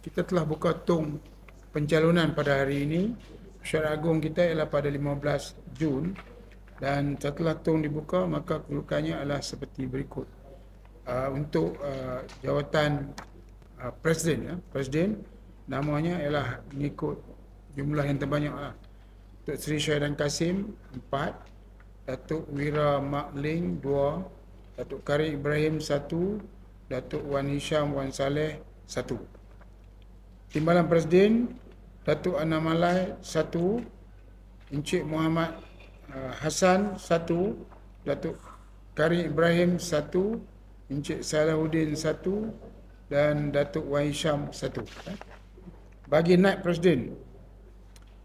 kita telah buka tong pencalonan pada hari ini. Mesyuarat agung kita ialah pada 15 Jun dan setelah tong dibuka maka kedudukannya adalah seperti berikut. Untuk jawatan Presiden namanya ialah mengikut jumlah yang terbanyak lah. Datuk Seri Syahidan Kasim 4, Datuk Wira Mak Ling 2, Datuk Kari Ibrahim 1, Datuk Wan Hisham Wan Saleh 1. Timbalan Presiden Datuk Ana Malai 1, Encik Muhammad Hassan 1, Datuk Kari Ibrahim 1, Encik Salahuddin 1 dan Datuk Wan Hisham 1. Bagi Naib Presiden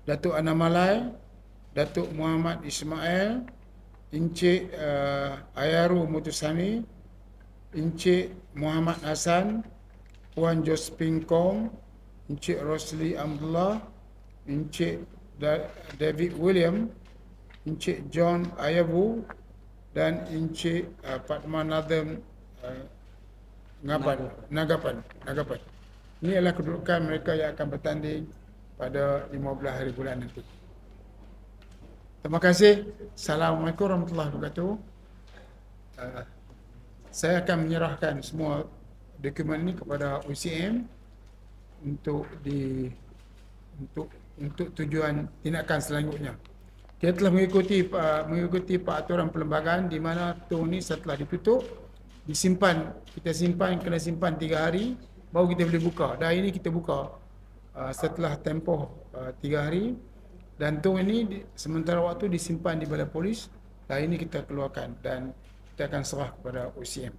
Datuk Ana Malai, Datuk Muhammad Ismail, Encik Ayaru Mutusami, Encik Muhammad Hassan, Puan Josephine Kong, Encik Rosli Abdullah, Encik David William, Encik John Ayabu dan Encik Fatma Nazim Nagapan. Ini adalah kedudukan mereka yang akan bertanding pada 15 hari bulan nanti. Terima kasih. Assalamualaikum warahmatullahi wabarakatuh. Saya akan menyerahkan semua dokumen ini kepada OCM untuk tujuan tindakan selanjutnya. Kita telah mengikuti peraturan perlembagaan di mana tong ini setelah ditutup kita kena simpan 3 hari baru kita boleh buka. Dan ini kita buka setelah tempoh 3 hari dan tong ini sementara waktu disimpan di Balai Polis dan ini kita keluarkan dan kita akan serah kepada OCM.